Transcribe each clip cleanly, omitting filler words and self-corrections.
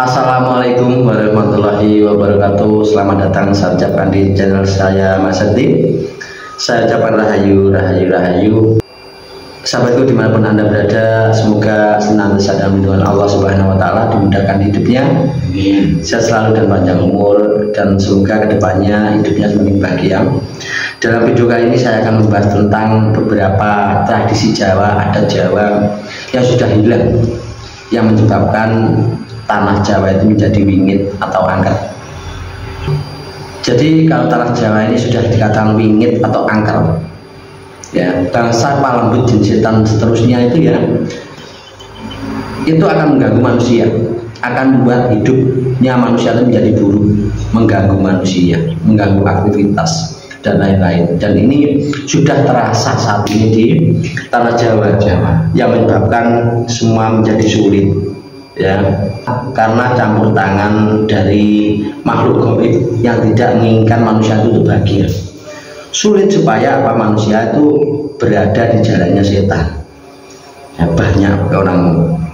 Assalamualaikum warahmatullahi wabarakatuh. Selamat datang saya ucapkan di channel saya Mas Sakti. Saya ucapkan rahayu, rahayu, rahayu. Sahabatku dimanapun Anda berada, semoga senantiasa dalam lindungan Allah Subhanahu wa Ta'ala, dimudahkan hidupnya, sehat selalu dan panjang umur, dan semoga kedepannya hidupnya semakin bahagia. Dalam video kali ini saya akan membahas tentang beberapa tradisi Jawa, adat Jawa yang sudah hilang, yang menyebabkan tanah Jawa itu menjadi wingit atau angker. Jadi kalau tanah Jawa ini sudah dikatakan wingit atau angker, ya, bangsa palembut, jin, setan, seterusnya itu ya, itu akan mengganggu manusia, akan membuat hidupnya manusia itu menjadi buruk, mengganggu manusia, mengganggu aktivitas dan lain-lain. Dan ini sudah terasa saat ini di tanah Jawa, yang menyebabkan semua menjadi sulit, ya, karena campur tangan dari makhluk gaib yang tidak menginginkan manusia itu bahagia. Sulit supaya manusia itu berada di jalannya setan, ya, banyak orang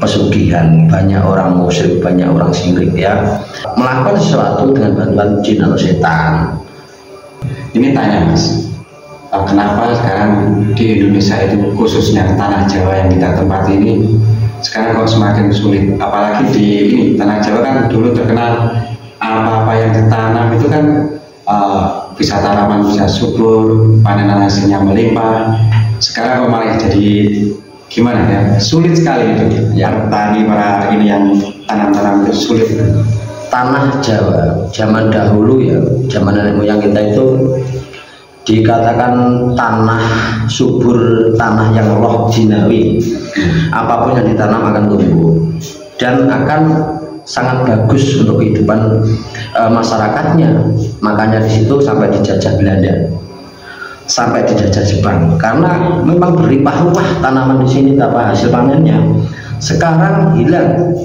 pesugihan, banyak orang musyrik, banyak orang syirik, ya, melakukan sesuatu dengan bantuan jin atau setan. Ini tanya Mas, kenapa sekarang di Indonesia itu, khususnya tanah Jawa yang kita tempati ini, sekarang kok semakin sulit? Apalagi di ini, tanah Jawa kan dulu terkenal apa-apa yang ditanam itu kan bisa tanaman bisa subur, panenan hasilnya melimpah. Sekarang kok malah jadi gimana ya? Sulit sekali itu. Ya, petani para ini yang tanam-tanam itu sulit. Tanah Jawa zaman dahulu, ya, zaman nenek moyang kita itu dikatakan tanah subur, tanah yang roh jinawi. Apapun yang ditanam akan tumbuh dan akan sangat bagus untuk kehidupan masyarakatnya. Makanya di situ sampai dijajah Belanda, sampai dijajah Jepang, karena memang berlimpah ruah tanaman di sini, apa hasil panennya. Sekarang hilang,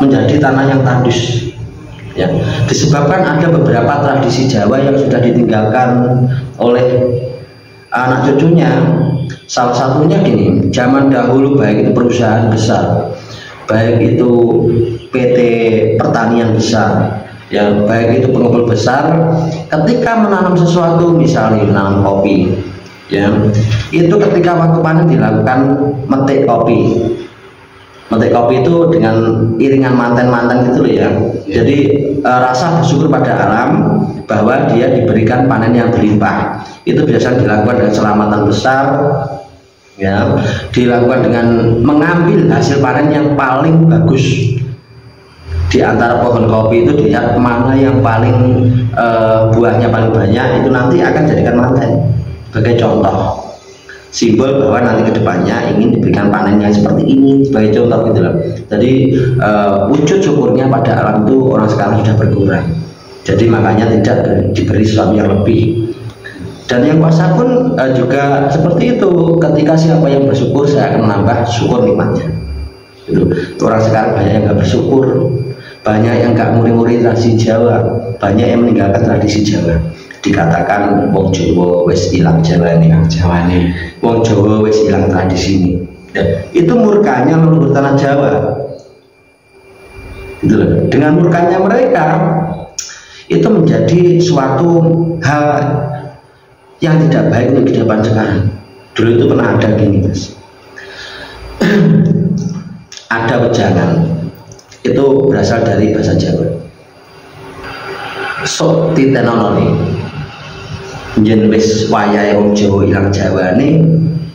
menjadi tanah yang tandus, ya, disebabkan ada beberapa tradisi Jawa yang sudah ditinggalkan oleh anak cucunya. Salah satunya gini, zaman dahulu baik itu perusahaan besar, baik itu PT pertanian besar, ya, baik itu pengumpul besar, ketika menanam sesuatu, misalnya menanam kopi, ya, itu ketika waktu panen dilakukan metik kopi. Metik kopi itu dengan iringan manten-manten gitu loh, ya. Jadi rasa bersyukur pada alam bahwa dia diberikan panen yang berlimpah. Itu biasa dilakukan dengan selamatan besar, ya, dilakukan dengan mengambil hasil panen yang paling bagus. Di antara pohon kopi itu dilihat mana yang paling buahnya paling banyak, itu nanti akan jadikan manten sebagai contoh, simbol bahwa nanti kedepannya ingin diberikan panen yang seperti ini, sebagai contoh gitu loh. Jadi wujud syukurnya pada alam itu orang sekarang sudah berkurang. Jadi makanya tidak diberi sesuatu yang lebih. Dan yang kuasa pun juga seperti itu. Ketika siapa yang bersyukur, saya akan menambah syukur nikmatnya. Gitu. Orang sekarang banyak yang nggak bersyukur, banyak yang nggak muri-muri tradisi Jawa, banyak yang meninggalkan tradisi Jawa. Dikatakan wong Jawa wis ilang Jawa nih, wong Jawa wis ilang tradisi ini. Itu murkanya leluhur tanah Jawa. Gitu loh. Dengan murkanya mereka, itu menjadi suatu hal yang tidak baik untuk kehidupan sekarang. Dulu itu pernah ada gini, Mas. Ada wejangan, itu berasal dari bahasa Jawa. Sok titenononi, yen wis wayahe wong Jawa ilang Jawane,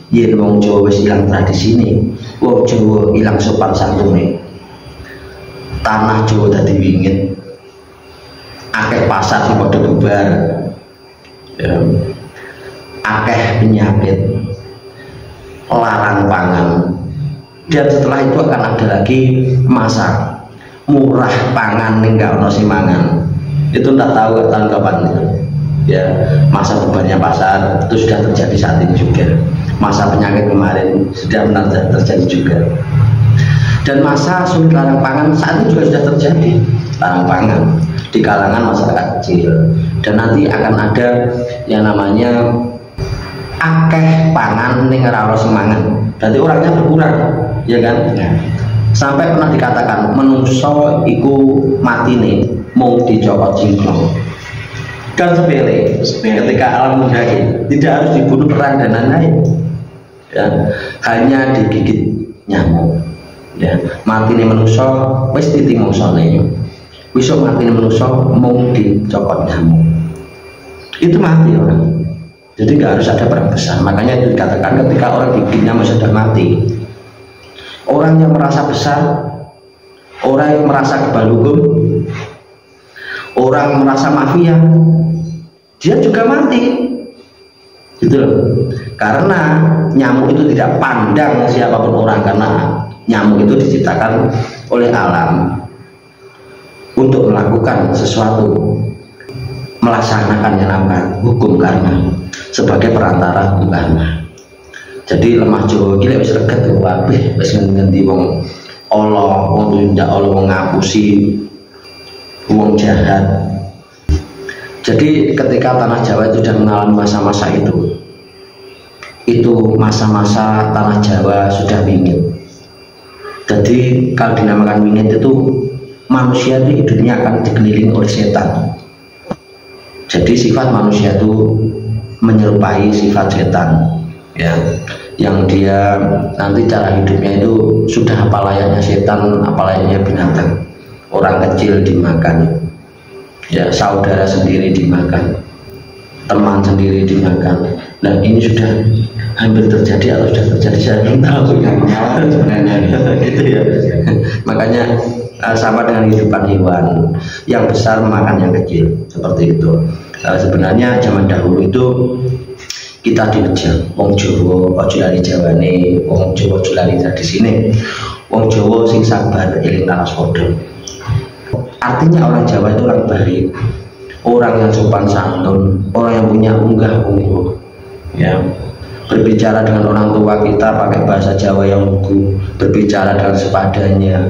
yen wong Jawa wis ilang tradisine, wong Jawa ilang sopan santune. Tanah Jawa dadi wingit, akeh pasar sing padha bubar, ya, akeh penyakit, larang pangan, dan setelah itu akan ada lagi masa murah pangan ning gak ono sing mangan. Itu tidak tahu tahun kapan, ya, masa bubarnya pasar itu sudah terjadi saat ini juga. Masa penyakit kemarin sudah benar terjadi juga, dan masa sulit larang pangan saat ini juga sudah terjadi, larang pangan di kalangan masyarakat kecil. Dan nanti akan ada yang namanya akeh pangan ning ora ono sing mangan, berarti orangnya berkurang, ya kan, ya. Sampai pernah dikatakan menungso iku matine mung dicopot jingklong. Kan sepele. Ketika alam mudahnya tidak harus dibunuh perang dan lain-lain, ya, hanya digigit nyamuk. Ya, matine menungso wis titimungsone. Besok matine menungso mung dicopot nyamuk. Itu mati orang. Jadi nggak harus ada perang besar. Makanya itu dikatakan ketika orang digigit nyamuk sudah mati. Orang yang merasa besar, orang yang merasa kebal hukum, orang yang merasa mafia, dia juga mati. Gitu loh. Karena nyamuk itu tidak pandang siapapun orang, karena nyamuk itu diciptakan oleh alam untuk melakukan sesuatu, melaksanakan yang namanya hukum karma sebagai perantara hukum karma. Jadi lemah Jawa gila wis reget kabeh, wis ngendi wong Allah, wong tindak Allah, wong ngapusi wong jahat. Jadi ketika tanah Jawa itu sudah mengalami masa-masa itu masa-masa tanah Jawa sudah wingit. Jadi kalau dinamakan wingit itu manusia itu hidupnya akan dikelilingi oleh setan. Jadi sifat manusia itu menyerupai sifat setan, ya, yang dia nanti cara hidupnya itu sudah apa layaknya setan, apa layaknya binatang. Orang kecil dimakan, ya, saudara sendiri dimakan, teman sendiri dimakan. Dan ini sudah hampir terjadi atau sudah terjadi, saya belum tahu yang sebenarnya gitu ya. Makanya sama dengan kehidupan hewan, yang besar memakan yang kecil, seperti itu. Sebenarnya zaman dahulu itu kita dikejar wong Jawa aja lali Jawane, wong Jawa aja lali tradisine, wong Jawa sing sabar eling laras padha. Artinya orang Jawa itu orang baik, orang yang sopan santun, orang yang punya unggah-ungguh, ya, berbicara dengan orang tua kita pakai bahasa Jawa yang lugu, berbicara dengan sepadanya,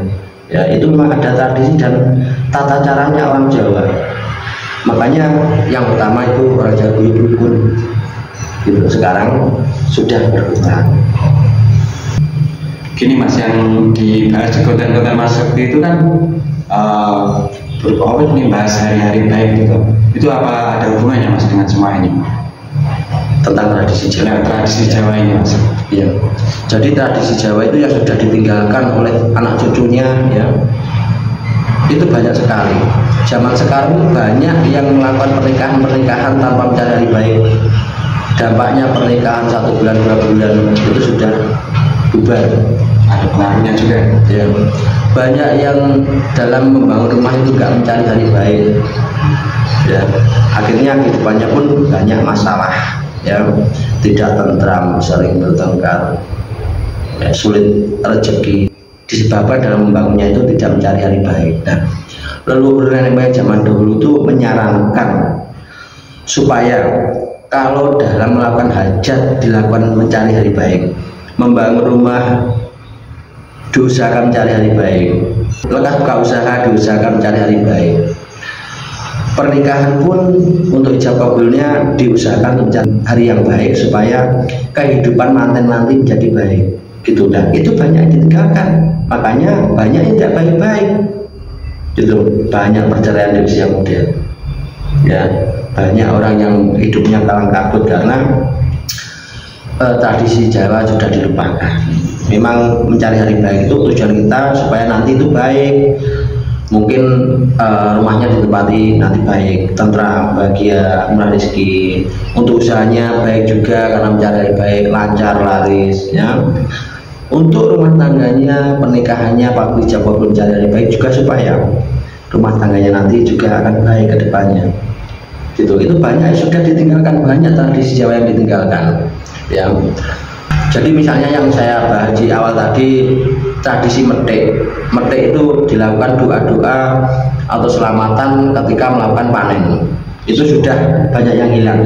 ya, itu memang ada tradisi dan tata caranya orang Jawa. Makanya yang utama itu orang Jawa itu rukun. Gitu. Sekarang sudah berubah. Gini Mas, yang dibahas di konten-konten Mas Sekti itu kan berpawit nih, bahas hari-hari baik gitu. Itu apa ada hubungannya Mas dengan semua ini? Tentang tradisi Jawa. Tradisi Jawa ini Mas. Iya. Jadi tradisi Jawa itu yang sudah ditinggalkan oleh anak cucunya, ya, itu banyak sekali. Zaman sekarang banyak yang melakukan pernikahan tanpa mencari hari baik. Dampaknya pernikahan 1 bulan 2 bulan itu sudah bubar. Ada pengaruhnya juga. Ya. Banyak yang dalam membangun rumah itu nggak mencari hari baik. Ya. Akhirnya kehidupannya pun banyak masalah. Ya. Tidak tentram, sering bertengkar, ya, sulit rezeki. Disebabkan dalam membangunnya itu tidak mencari hari baik. Nah, leluhur nenek moyang zaman dahulu itu menyarankan supaya kalau dalam melakukan hajat dilakukan mencari hari baik, membangun rumah diusahakan mencari hari baik, lekas buka usaha diusahakan mencari hari baik, pernikahan pun untuk ijab kabulnya diusahakan mencari hari yang baik supaya kehidupan manten nanti menjadi baik. Gitu, dan itu banyak yang ditinggalkan. Makanya banyak yang tidak baik-baik. Gitu, banyak perceraian di usia muda. Ya, banyak orang yang hidupnya kalang kabut karena tradisi Jawa sudah dilupakan. Memang mencari hari baik itu tujuan kita supaya nanti itu baik. Mungkin rumahnya ditempati nanti baik, tentram, bahagia, murah rezeki. Untuk usahanya baik juga karena mencari hari baik, lancar, laris, ya. Untuk rumah tangganya, pernikahannya, Pak Ijab belum mencari hari baik juga supaya rumah tangganya nanti juga akan baik ke depannya. Gitu. Itu banyak sudah ditinggalkan, banyak tradisi Jawa yang ditinggalkan, ya. Jadi misalnya yang saya bahas di awal tadi, tradisi metik itu dilakukan doa-doa atau selamatan ketika melakukan panen. Itu sudah banyak yang hilang,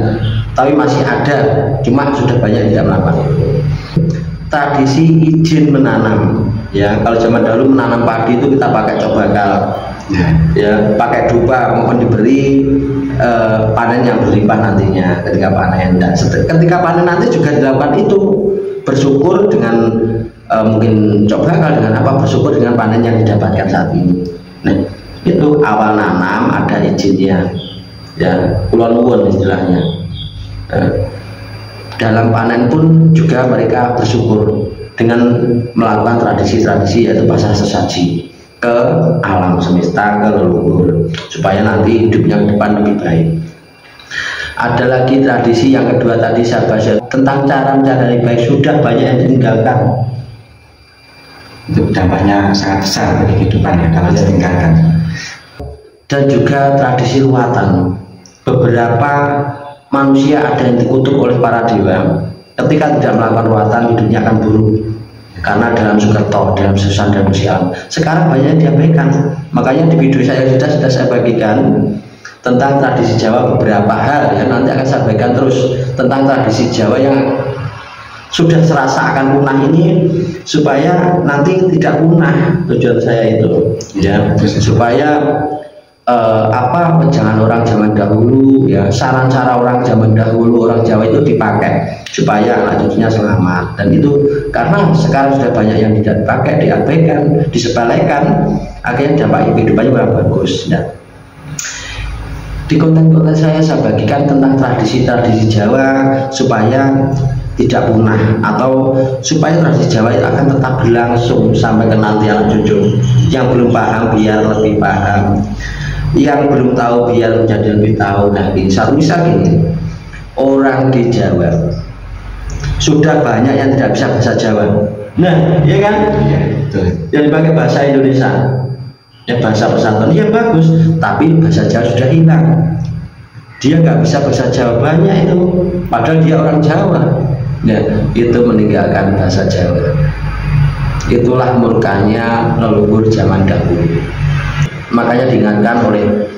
tapi masih ada, cuma sudah banyak yang tidak melakukan itu. Tradisi izin menanam, ya, kalau zaman dahulu menanam padi itu kita pakai cobakal, ya, pakai dupa, mohon diberi panen yang berlimpah nantinya ketika panen. Dan ketika panen nanti juga dilakukan itu, bersyukur dengan mungkin coba kalau dengan apa, bersyukur dengan panen yang didapatkan saat ini. Nah, itu awal nanam ada izinnya, ya, kulon nuwun istilahnya. Dalam panen pun juga mereka bersyukur dengan melakukan tradisi-tradisi, yaitu pasrah sesaji ke alam semesta, ke leluhur, supaya nanti hidupnya ke depan lebih baik. Ada lagi tradisi yang kedua tadi saya bahas tentang cara mencari baik, sudah banyak yang ditinggalkan. Itu dampaknya sangat besar bagi kehidupannya kalau ditinggalkan. Dan juga tradisi ruatan. Beberapa manusia ada yang dikutuk oleh para dewa, ketika tidak melakukan ruatan hidupnya akan buruk, karena dalam sukerto, dalam susah dan sial. Sekarang banyak yang diabaikan. Makanya di video saya sudah saya bagikan tentang tradisi Jawa beberapa hal, ya, nanti akan saya bagikan terus tentang tradisi Jawa yang sudah serasa akan punah ini, supaya nanti tidak punah. Tujuan saya itu, ya, supaya jangan orang zaman dahulu, ya, saran cara orang zaman dahulu, orang Jawa itu dipakai supaya anak cucunya selamat. Dan itu karena sekarang sudah banyak yang tidak dipakai, diabaikan, disepelekan, akhirnya dampak kehidupannya kurang bagus. Ya. Di konten-konten saya bagikan tentang tradisi-tradisi Jawa supaya tidak punah, atau supaya tradisi Jawa itu akan tetap berlangsung sampai ke nanti anak cucu. Yang belum paham biar lebih paham, yang belum tahu biar menjadi lebih tahu. Nah, satu misal gini, orang di Jawa sudah banyak yang tidak bisa bahasa Jawa. Nah, iya kan? Iya, betul. Yang dipakai bahasa Indonesia, ya bahasa persatuan, ya bagus, tapi bahasa Jawa sudah hilang. Dia nggak bisa bahasa Jawa, banyak itu, padahal dia orang Jawa. Ya, itu meninggalkan bahasa Jawa. Itulah murkanya leluhur zaman dahulu. Makanya diingatkan oleh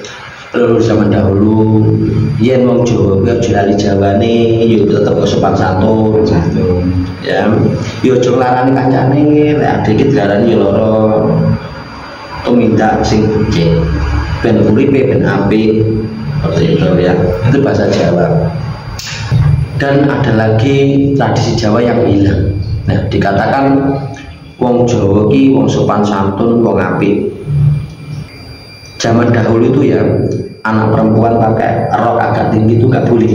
leluhur zaman dahulu, yen wong Jawa kuwi aja lali Jawane, yo tetep sopan santun. Ya, yo aja nglarani kancane, lek dikit dilarani yo lara. Tumindak sing becik, ben uripe ben apik. Seperti itu, ya. Itu bahasa Jawa. Dan ada lagi tradisi Jawa yang hilang. Nah, dikatakan wong Jawa ki wong sopan santun, wong apik. Zaman dahulu itu, ya, anak perempuan pakai rok agak tinggi itu nggak boleh,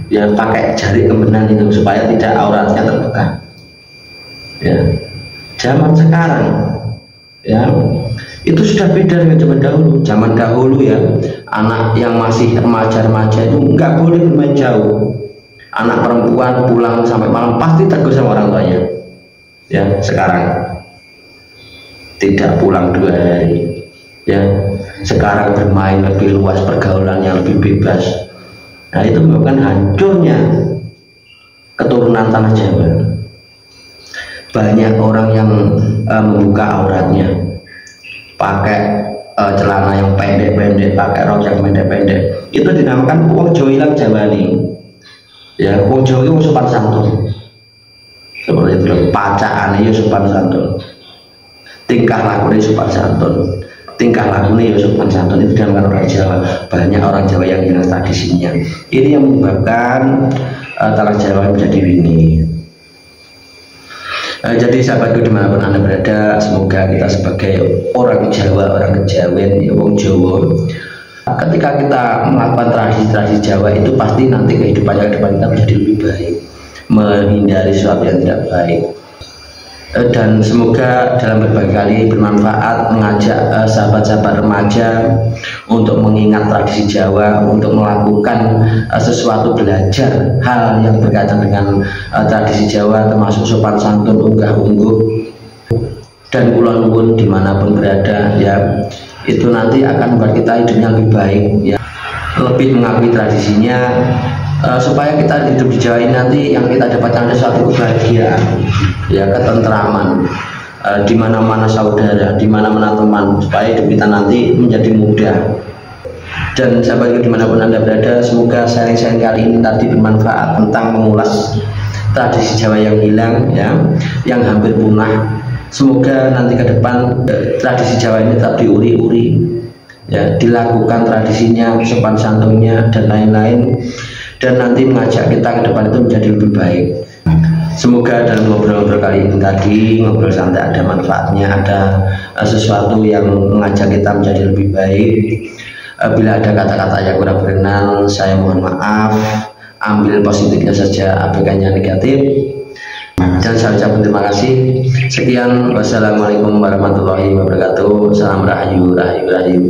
ya, pakai jari kembenan itu supaya tidak auratnya terbuka. Ya, zaman sekarang, ya, itu sudah beda dengan zaman dahulu. Zaman dahulu, ya, anak yang masih remaja-remaja itu nggak boleh bermain jauh. Anak perempuan pulang sampai malam pasti tegur sama orang tuanya. Ya, sekarang tidak pulang 2 hari. Ya, sekarang bermain lebih luas, pergaulannya lebih bebas. Nah, itu menyebabkan hancurnya keturunan tanah Jawa. Banyak orang yang membuka auratnya, pakai celana yang pendek-pendek, pakai rok yang pendek-pendek. Itu dinamakan wong Jawa ilang Jawani. Ya, wong Jawa itu sopan santun. Seperti itu, pacaane ya sopan santun. Tingkah lakunya sopan santun. Tingkah lakunya ya sopan santun, itu dinamakan orang Jawa. Banyak orang Jawa yang hilang tradisinya. Ini yang menyebabkan tanah Jawa menjadi ini. Jadi sahabatku dimanapun Anda berada, semoga kita sebagai orang Jawa, orang Kejawen, ya, wong Jawa, ketika kita melakukan tradisi-tradisi Jawa itu pasti nanti kehidupannya ke depan kita menjadi lebih baik, menghindari sesuatu yang tidak baik. Dan semoga dalam berbagai kali bermanfaat, mengajak sahabat-sahabat remaja untuk mengingat tradisi Jawa, untuk melakukan sesuatu, belajar hal yang berkaitan dengan tradisi Jawa, termasuk sopan santun, unggah-ungguh, dan kulon nuwun dimanapun berada, ya, itu nanti akan membuat kita hidupnya lebih baik, ya, lebih mengakui tradisinya, supaya kita hidup di Jawa ini nanti yang kita dapatkan ada suatu kebahagiaan, ya, ketentraman, di mana-mana saudara, di mana-mana teman, supaya hidup kita nanti menjadi mudah. Dan sahabatku dimanapun Anda berada, semoga sharing-sharing kali ini tadi bermanfaat tentang mengulas tradisi Jawa yang hilang, ya, yang hampir punah. Semoga nanti ke depan tradisi Jawa ini tetap diuri-uri, ya, dilakukan tradisinya, sopan santunnya dan lain-lain, dan nanti mengajak kita ke depan itu menjadi lebih baik. Semoga dalam ngobrol-ngobrol kali ini tadi, ngobrol santai ada manfaatnya, ada sesuatu yang mengajak kita menjadi lebih baik. Bila ada kata-kata yang kurang berkenan, saya mohon maaf. Ambil positifnya saja, abaikannya negatif. Dan saya ucapkan terima kasih. Sekian, wassalamualaikum warahmatullahi wabarakatuh. Salam rahayu, rahayu, rahayu.